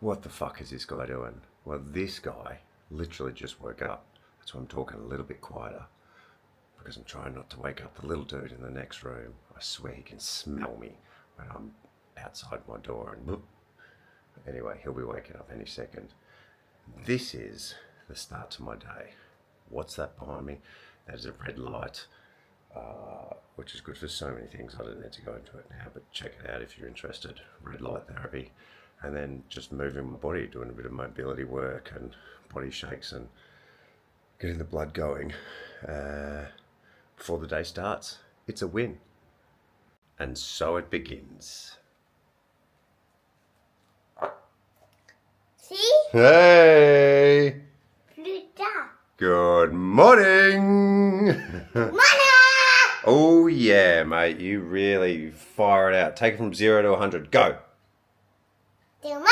what the fuck is this guy doing? Well, this guy literally just woke up. That's why I'm talking a little bit quieter, because I'm trying not to wake up the little dude in the next room. I swear he can smell me when I'm outside my door. And anyway, he'll be waking up any second. This is the start to my day. What's that behind me? That is a red light, which is good for so many things. I don't need to go into it now, but check it out if you're interested. Red light therapy. And then just moving my body, doing a bit of mobility work and body shakes and getting the blood going before the day starts. It's a win. And so it begins. See? Hey! Pluta. Good morning! Mana! Oh yeah, mate, you really fire it out. Take it from 0 to 100. Go! Tomorrow!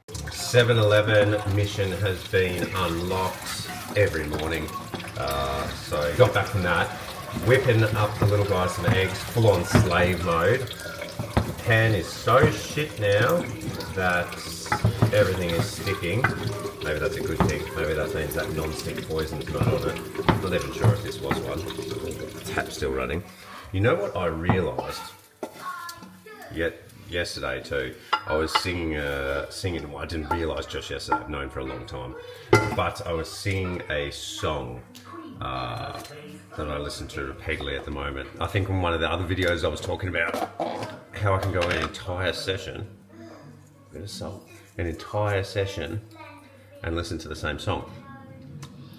7-Eleven mission has been unlocked every morning. So got back from that. Whipping up the little guys some eggs, full on slave mode. Pan is so shit now that everything is sticking. Maybe that's a good thing. Maybe that means that non-stick poison's not on it. Not even sure if this was one. Tap's still running. You know what I realised? Yesterday too, I was singing. Well, I didn't realise just yesterday. I've known for a long time, but I was singing a song that I listen to repeatedly at the moment. I think in one of the other videos I was talking about how I can go an entire session, an entire session, and listen to the same song.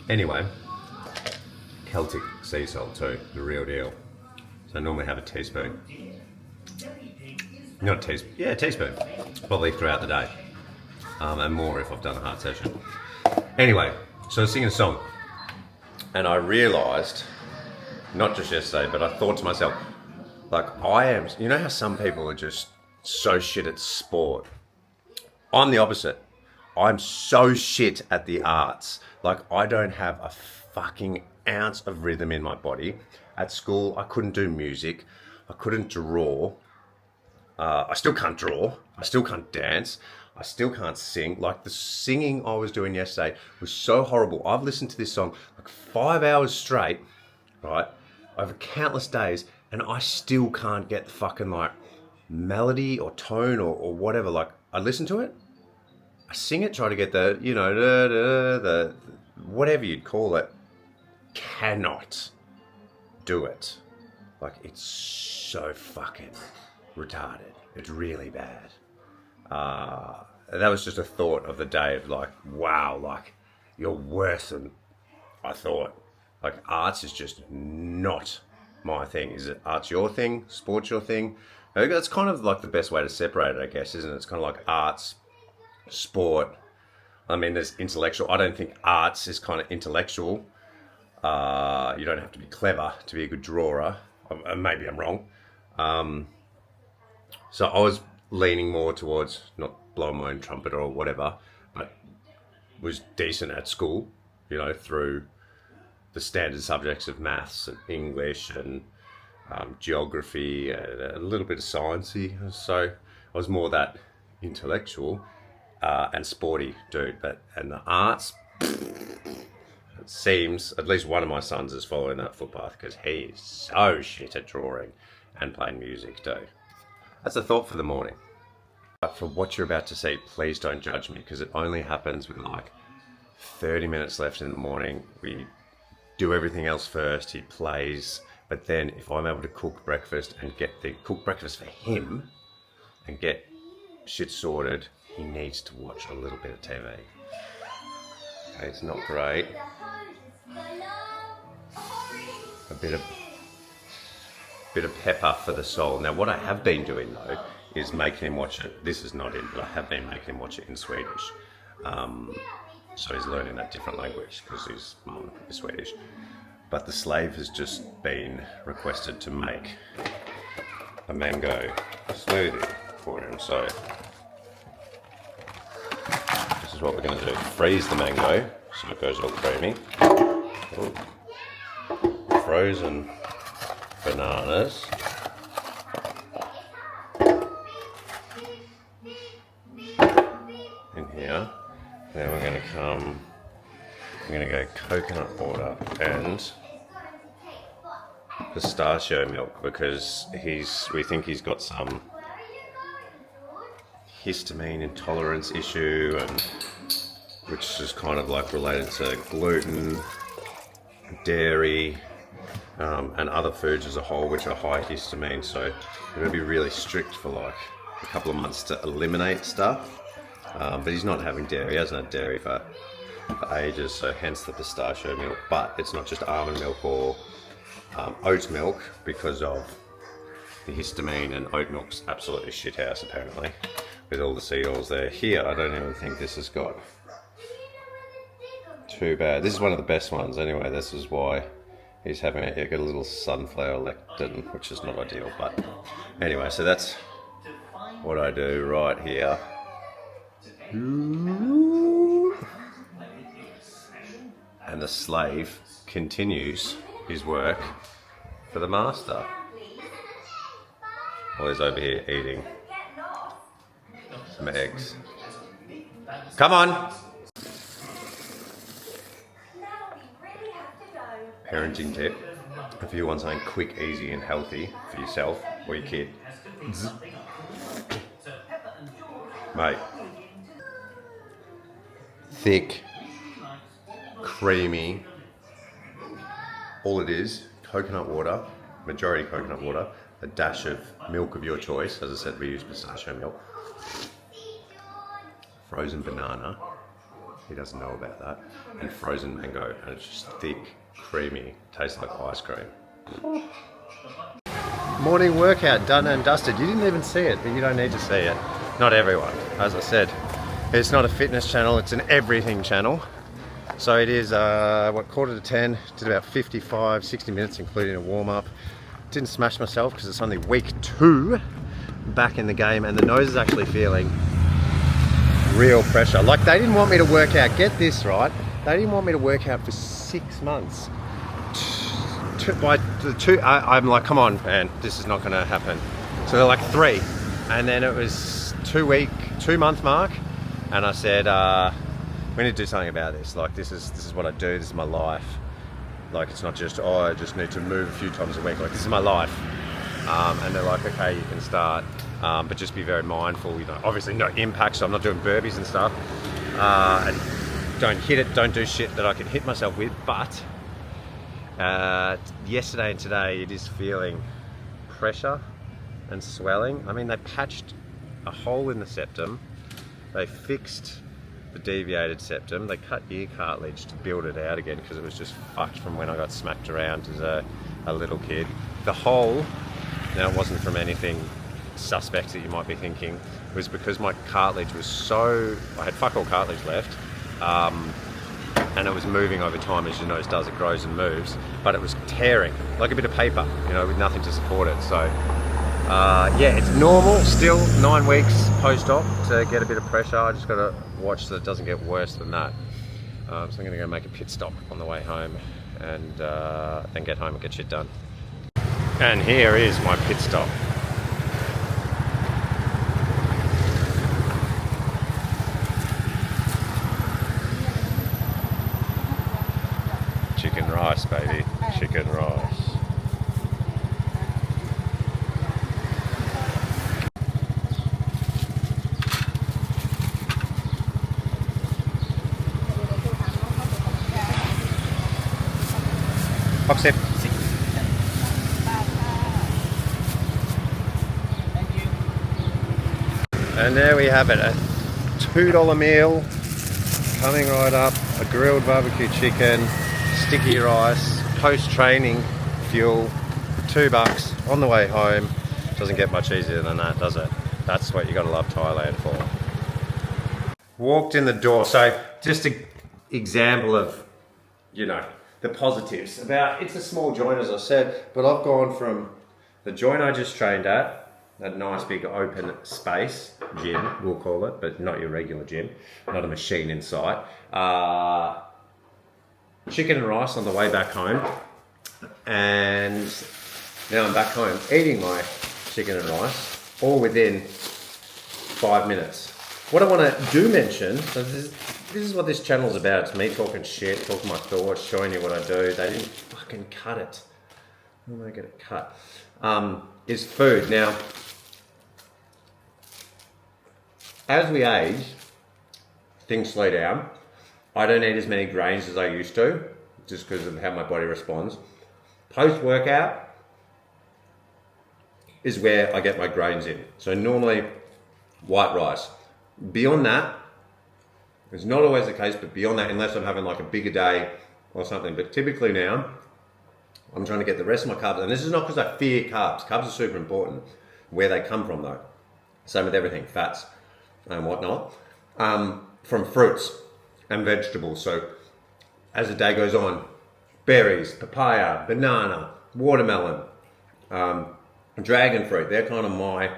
Anyway, Celtic sea salt too, the real deal. So I normally have a teaspoon. Not a teaspoon, yeah, a teaspoon, probably throughout the day, and more if I've done a hard session. Anyway, so I was singing a song, and I realised, not just yesterday, but I thought to myself, like, you know how some people are just so shit at sport? I'm the opposite. I'm so shit at the arts. Like, I don't have a fucking ounce of rhythm in my body. At school, I couldn't do music, I couldn't draw. I still can't draw. I still can't dance. I still can't sing. Like, the singing I was doing yesterday was so horrible. I've listened to this song like 5 hours straight, right, over countless days, and I still can't get the fucking like melody or tone or whatever. Like, I listen to it, I sing it, try to get the, you know, the whatever you'd call it, cannot do it. Like, it's so fucking retarded. It's really bad. That was just a thought of the day of like, wow, like, you're worse than I thought. Like, arts is just not my thing. Is it arts your thing? Sports your thing? That's kind of like the best way to separate it, I guess, isn't it? It's kind of like arts, sport. I mean, there's intellectual. I don't think arts is kind of intellectual. You don't have to be clever to be a good drawer. Maybe I'm wrong. So I was leaning more towards not blowing my own trumpet or whatever, but was decent at school, you know, through the standard subjects of maths and English and geography and a little bit of sciencey. So I was more that intellectual and sporty dude. And the arts, it seems, at least one of my sons is following that footpath because he is so shit at drawing and playing music too. That's a thought for the morning. But for what you're about to see, please don't judge me, because it only happens with like 30 minutes left in the morning. We do everything else first, he plays, but then if I'm able to cook breakfast and cook breakfast for him and get shit sorted, he needs to watch a little bit of TV. Okay, it's not great. A bit of pepper for the soul. Now, what I have been doing though is making him watch it. This is not in, but I have been making him watch it in Swedish. So he's learning that different language because his mum is Swedish. But the slave has just been requested to make a mango smoothie for him. So this is what we're going to do. Freeze the mango so it goes all creamy. Ooh. Frozen bananas. here. Then we're going to go coconut water and pistachio milk, because we think he's got some histamine intolerance issue, and which is kind of like related to gluten, dairy, and other foods as a whole which are high histamine. So we're going to be really strict for like a couple of months to eliminate stuff. But he's not having dairy. He hasn't had dairy for ages, so hence the pistachio milk. But it's not just almond milk or oat milk, because of the histamine, and oat milk's absolutely shithouse apparently with all the seed oils there. Here, I don't even think this has got too bad. This is one of the best ones anyway. This is why he's having it. He's got a little sunflower lectin, which is not ideal, but anyway, so that's what I do right here. And the slave continues his work for the master. While he's over here eating some eggs. Come on! Parenting tip: if you want something quick, easy and healthy for yourself or your kid, mate, thick, creamy, all it is, coconut water, majority coconut water, a dash of milk of your choice. As I said, we use pistachio milk, frozen banana, he doesn't know about that, and frozen mango, and it's just thick, creamy, tastes like ice cream. Morning workout done and dusted. You didn't even see it, but you don't need to see it. Not everyone, as I said. It's not a fitness channel, it's an everything channel. So it is, quarter to 10, did about 55, 60 minutes, including a warm-up. Didn't smash myself because it's only week 2 back in the game, and the nose is actually feeling real pressure. Like, they didn't want me to work out, get this right, they didn't want me to work out for 6 months. I'm like, come on, man, this is not gonna happen. So they're like 3, and then it was 2-month mark, and I said, we need to do something about this. Like, this is what I do, this is my life. Like, it's not just, oh, I just need to move a few times a week. Like, this is my life. And they're like, okay, you can start, but just be very mindful, you know, obviously no impact, so I'm not doing burpees and stuff. And don't do shit that I can hit myself with, but yesterday and today it is feeling pressure and swelling. I mean, they patched a hole in the septum, they fixed the deviated septum, they cut ear cartilage to build it out again because it was just fucked from when I got smacked around as a little kid. The hole, now it wasn't from anything suspect that you might be thinking, it was because my cartilage was I had fuck all cartilage left, and it was moving over time, as your nose does, it grows and moves, but it was tearing like a bit of paper, you know, with nothing to support it. So yeah, it's normal, still 9 weeks post-op to get a bit of pressure. I just got to watch that it doesn't get worse than that. So I'm going to go make a pit stop on the way home, and then get home and get shit done. And here is my pit stop. Chicken rice, baby, chicken rice. Box it. And there we have it, a $2 meal coming right up, a grilled barbecue chicken, sticky rice, post-training fuel, $2 on the way home. Doesn't get much easier than that, does it? That's what you gotta love Thailand for. Walked in the door, so just an example of, you know, the positives. It's a small joint, as I said, but I've gone from the joint I just trained at, that nice big open space, gym, we'll call it, but not your regular gym, not a machine in sight. Chicken and rice on the way back home, and now I'm back home eating my chicken and rice, all within 5 minutes. what I want to do mention, so this is what this channel is about. It's me talking shit, talking my thoughts, showing you what I do. They didn't fucking cut it. How am I going to cut? Is food. Now, as we age, things slow down. I don't eat as many grains as I used to, just because of how my body responds. Post-workout is where I get my grains in. So normally, white rice. Beyond that, it's not always the case, but beyond that, unless I'm having like a bigger day or something. But typically now, I'm trying to get the rest of my carbs. And this is not because I fear carbs. Carbs are super important. Where they come from though. Same with everything, fats and whatnot. From fruits and vegetables. So as the day goes on, berries, papaya, banana, watermelon, dragon fruit. They're kind of my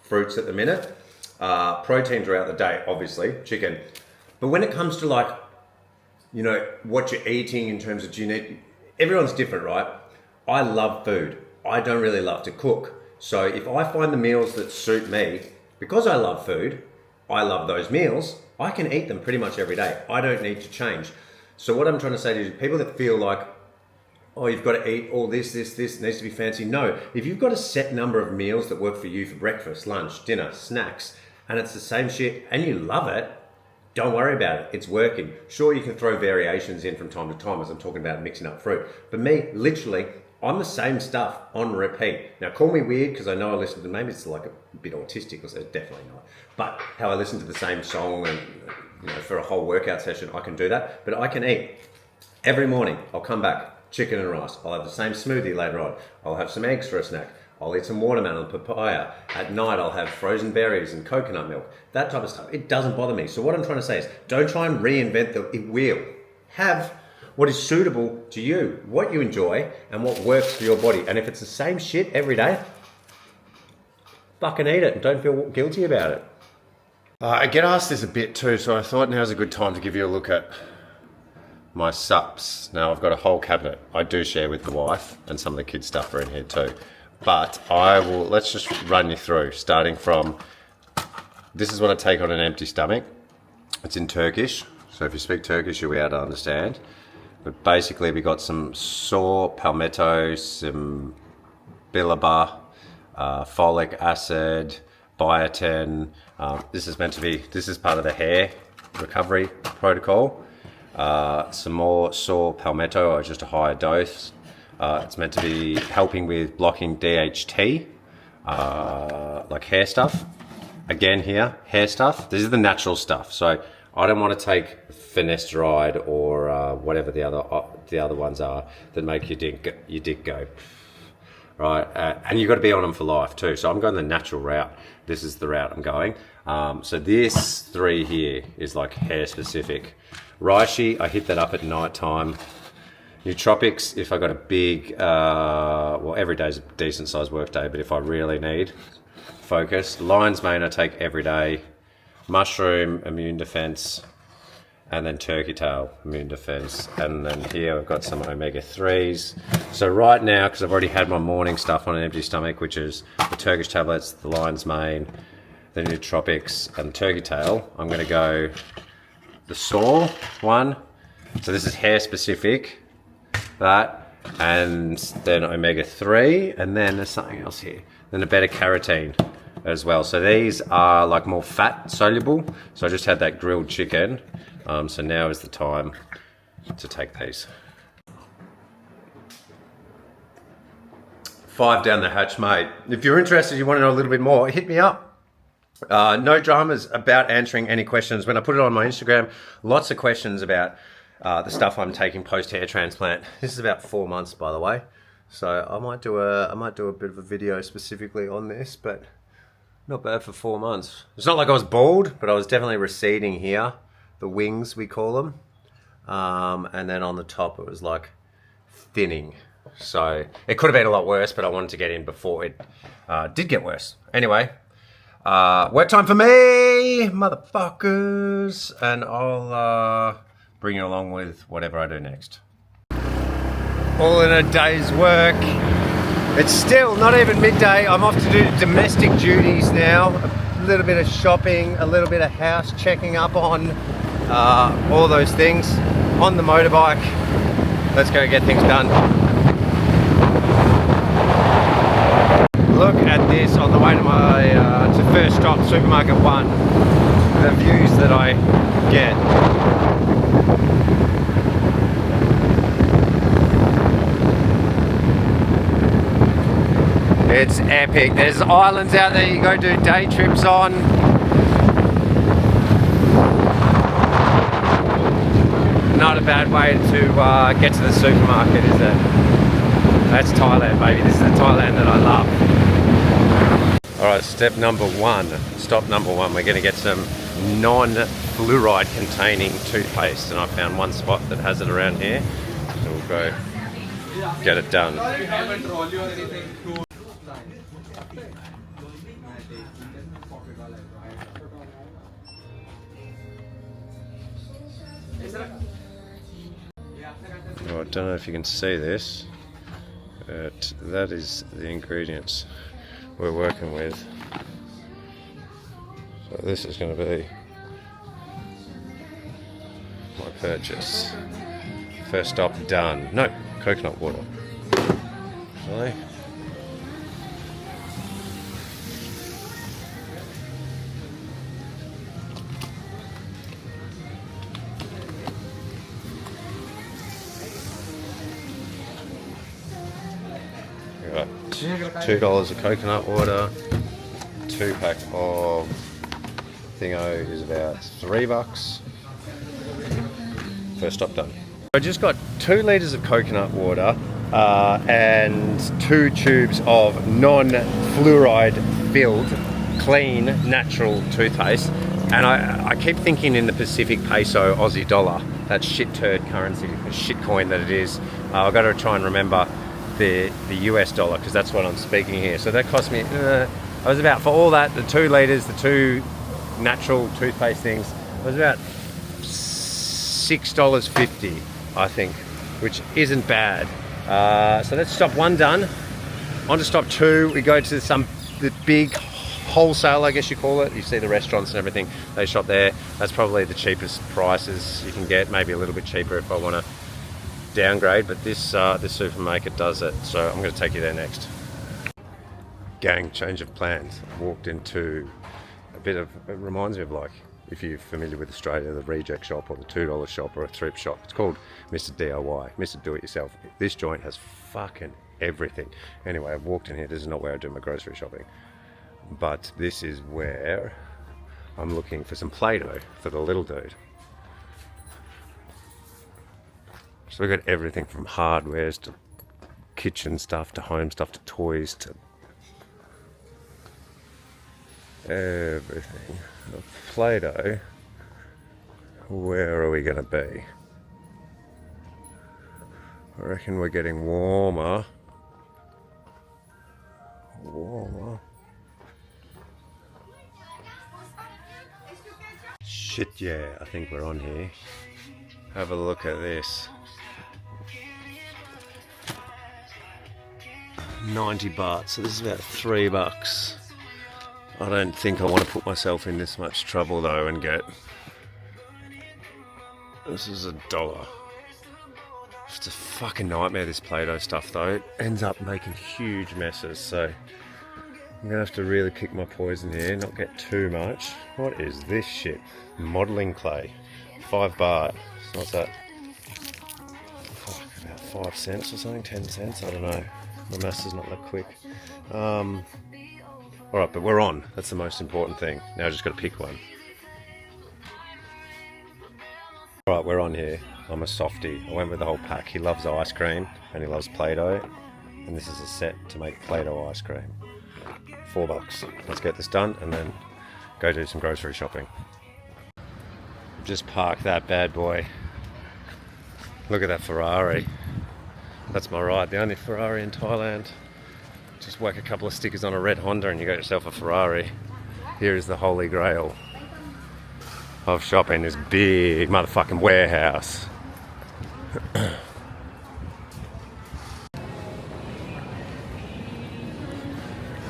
fruits at the minute. Protein throughout the day, obviously, chicken. But when it comes to like, you know, what you're eating in terms of everyone's different, right? I love food. I don't really love to cook. So if I find the meals that suit me, because I love food, I love those meals, I can eat them pretty much every day. I don't need to change. So what I'm trying to say to people that feel like, oh, you've got to eat all this needs to be fancy. No, if you've got a set number of meals that work for you for breakfast, lunch, dinner, snacks, and it's the same shit and you love it, don't worry about it. It's working. Sure, you can throw variations in from time to time, as I'm talking about mixing up fruit. But me, literally, I'm the same stuff on repeat. Now, call me weird because I know I listen to, maybe it's like a bit autistic, or it's definitely not. But how I listen to the same song and, you know, for a whole workout session, I can do that. But I can eat. Every morning, I'll come back, chicken and rice. I'll have the same smoothie later on. I'll have some eggs for a snack. I'll eat some watermelon, papaya. At night, I'll have frozen berries and coconut milk. That type of stuff. It doesn't bother me. So what I'm trying to say is, don't try and reinvent the wheel. Have what is suitable to you, what you enjoy, and what works for your body. And if it's the same shit every day, fucking eat it and don't feel guilty about it. I get asked this a bit too, so I thought now's a good time to give you a look at my sups. Now, I've got a whole cabinet. I do share with the wife, and some of the kids' stuff are in here too. But let's just run you through, starting from, this is what I take on an empty stomach. It's in Turkish, so if you speak Turkish, you'll be able to understand. But basically, we got some saw, palmetto, some bilaba, folic acid, biotin. This is part of the hair recovery protocol. Some more saw, palmetto, or just a higher dose. It's meant to be helping with blocking DHT, like hair stuff. Again here, hair stuff. This is the natural stuff. So I don't want to take finasteride or whatever the other ones are that make your dick go. Right, and you've got to be on them for life too. So I'm going the natural route. This is the route I'm going. So this 3 here is like hair specific. Reishi, I hit that up at night time. Nootropics, if I got a big, every day's a decent sized work day, but if I really need focus. Lion's mane I take every day. Mushroom, immune defense, and then turkey tail, immune defense. And then here I've got some omega-3s. So right now, because I've already had my morning stuff on an empty stomach, which is the Turkish tablets, the lion's mane, the nootropics, and the turkey tail, I'm going to go the saw one. So this is hair specific. That, and then omega-3, and then there's something else here. Then a beta carotene as well. So these are like more fat soluble. So I just had that grilled chicken. So now is the time to take these. 5 down the hatch, mate. If you're interested, you want to know a little bit more, hit me up. No dramas about answering any questions. When I put it on my Instagram, lots of questions about the stuff I'm taking post hair transplant. This is about 4 months, by the way. So I might do a bit of a video specifically on this, but not bad for 4 months. It's not like I was bald, but I was definitely receding here. The wings, we call them. And then on the top, it was like thinning. So it could have been a lot worse, but I wanted to get in before it did get worse. Anyway, work time for me, motherfuckers. And I'll bring you along with whatever I do next. All in a day's work. It's still not even midday. I'm off to do domestic duties now. little bit of shopping, a little bit of house checking up on, all those things on the motorbike. Let's go get things done. Look at this on the way to my to first stop, Supermarket 1. The views that I get. It's epic. There's islands out there you go do day trips on. Not a bad way to get to the supermarket, is it? That's Thailand, baby. This is the Thailand that I love. Alright, step number 1. Stop number 1. We're going to get some non-fluoride containing toothpaste. And I found one spot that has it around here. So we'll go get it done. Oh, I don't know if you can see this, but that is the ingredients we're working with. So this is going to be my purchase. First stop done. No, coconut water. Really? $2 of coconut water. 2-pack of thingo is about $3. First stop done. I just got 2 litres of coconut water and 2 tubes of non-fluoride filled, clean, natural toothpaste. And I keep thinking in the Pacific peso Aussie dollar, that shit turd currency, the shit coin that it is. I've got to try and remember the US dollar, because that's what I'm speaking here. So that cost me, I was about, for all that, the 2 litres, the 2 natural toothpaste things, it was about $6.50, I think, which isn't bad. So that's stop 1 done. On to stop 2, we go to the big wholesale, I guess you call it. You see the restaurants and everything, they shop there. That's probably the cheapest prices you can get, maybe a little bit cheaper if I want to downgrade, but this supermarket does it, so I'm going to take you there next. Gang, change of plans. I walked into a bit of, it reminds me of, like, if you're familiar with Australia, the reject shop or the $2 shop or a thrift shop. It's called Mr. DIY, Mr. Do It Yourself. This joint has fucking everything. Anyway, I've walked in here. This is not where I do my grocery shopping, but this is where I'm looking for some Play-Doh for the little dude. So we've got everything from hardwares to kitchen stuff to home stuff to toys to everything. The Play-Doh, where are we going to be? I reckon we're getting warmer. Shit, yeah, I think we're on here. Have a look at this. 90 baht, so this is about $3. I don't think I want to put myself in this much trouble though and get, this is $1. It's a fucking nightmare, this Play-Doh stuff though. It ends up making huge messes, so I'm gonna have to really pick my poison here, not get too much. What is this shit? Modelling clay, 5 baht. So what's that? Fuck, about 5 cents or something, 10 cents, I don't know. My maths is not that quick. Alright, but we're on. That's the most important thing. Now I just got to pick one. Alright, we're on here. I'm a softie. I went with the whole pack. He loves ice cream and he loves Play-Doh. And this is a set to make Play-Doh ice cream. $4. Let's get this done and then go do some grocery shopping. Just park that bad boy. Look at that Ferrari. That's my ride, the only Ferrari in Thailand. Just whack a couple of stickers on a red Honda and you got yourself a Ferrari. Here is the holy grail of shopping, this big motherfucking warehouse.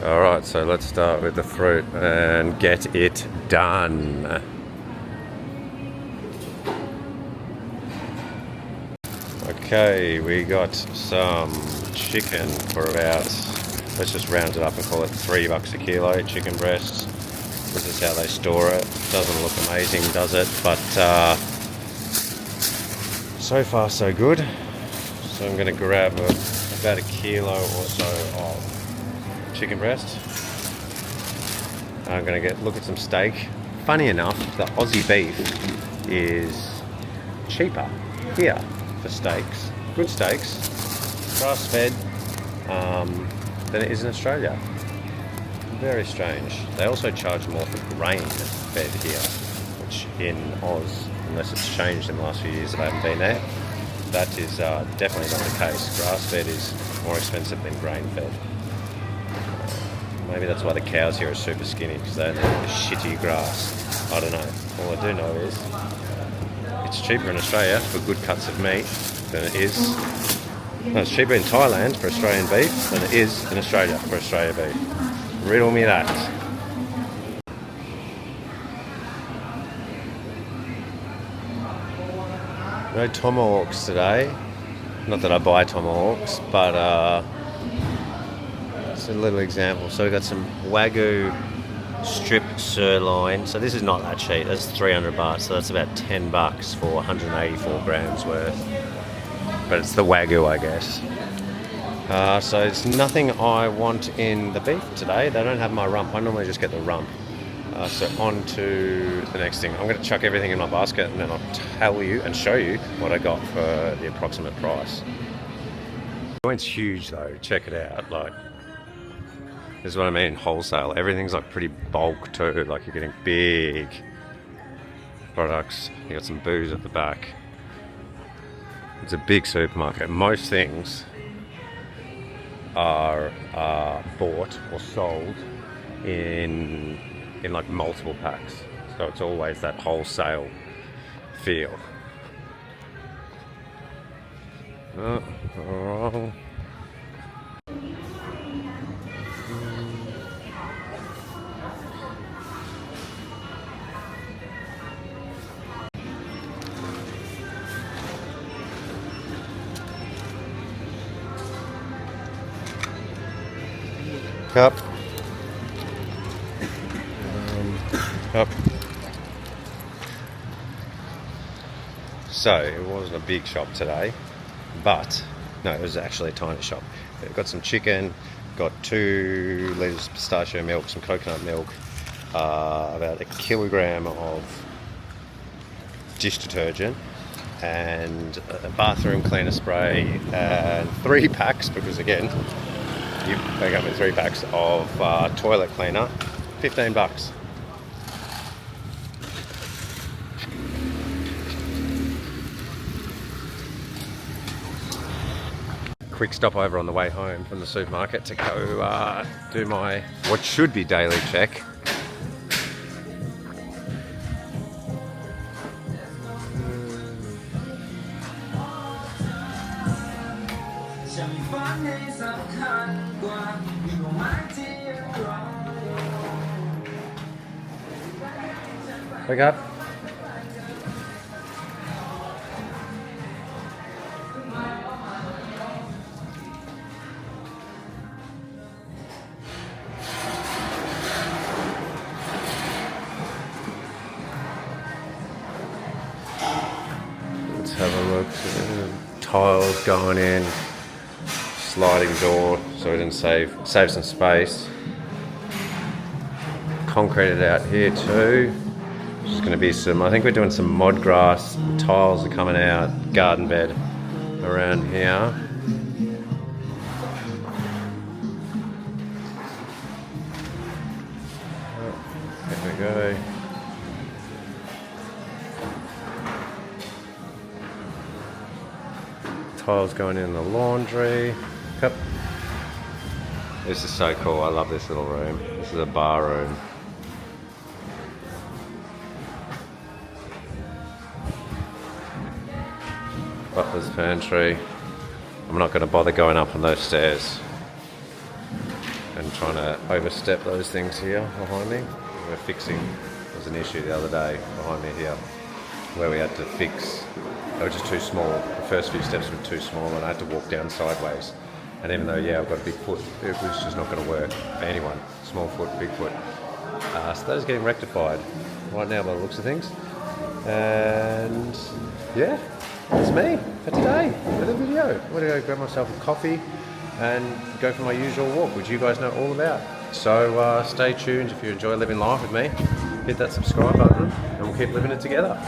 Alright, so let's start with the fruit and get it done. Okay, we got some chicken for about, let's just round it up and call it $3 a kilo, chicken breasts. This is how they store it. Doesn't look amazing, does it? But so far so good. So I'm going to grab about a kilo or so of chicken breast. I'm going to look at some steak. Funny enough, the Aussie beef is cheaper here for steaks, good steaks, grass-fed, than it is in Australia. Very strange. They also charge more for grain-fed here, which in Oz, unless it's changed in the last few years that I haven't been there, that is definitely not the case. Grass-fed is more expensive than grain-fed. Maybe that's why the cows here are super skinny, because they don't have the shitty grass. I don't know. All I do know is it's cheaper in Australia for good cuts of meat than it is. No, it's cheaper in Thailand for Australian beef than it is in Australia for Australian beef. Riddle me that. No tomahawks today. Not that I buy tomahawks, but it's a little example. So we've got some Wagyu strip sirloin. So this is not that cheap. That's 300 baht. So that's about $10 for 184 grams worth. But it's the Wagyu, I guess. So it's nothing I want in the beef today. They don't have my rump. I normally just get the rump. So on to the next thing. I'm going to chuck everything in my basket and then I'll tell you and show you what I got for the approximate price. The joint's huge though. Check it out. Like, this is what I mean, wholesale. Everything's like pretty bulk too. Like, you're getting big products. You got some booze at the back. It's a big supermarket. Most things are bought or sold in like multiple packs. So it's always that wholesale feel. Oh, wrong. Cup. Cup. So it wasn't a big shop today, but no, it was actually a tiny shop. We've got some chicken, got 2 litres of pistachio milk, some coconut milk, about a kilogram of dish detergent, and a bathroom cleaner spray, and 3 packs, because again, they got me 3 packs of toilet cleaner, $15. Quick stopover on the way home from the supermarket to go do my what should be daily check. Wake up. Let's have a look. Tiles going in. Sliding door, so we didn't save some space. Concreted out here too. There's going to be some, I think we're doing some mod grass. Tiles are coming out, garden bed around here. There we go. Tiles going in the laundry. Yep. This is so cool. I love this little room. This is a bar room. Butler's pantry. I'm not going to bother going up on those stairs. and trying to overstep those things here behind me. We're fixing, there was an issue the other day behind me here where we had to fix, they were just too small. The first few steps were too small and I had to walk down sideways. And even though, yeah, I've got a big foot, it was just not going to work for anyone. Small foot, big foot. So that is getting rectified right now by the looks of things. And yeah, that's me for today for the video. I'm going to go grab myself a coffee and go for my usual walk, which you guys know all about. So stay tuned if you enjoy living life with me. Hit that subscribe button and we'll keep living it together.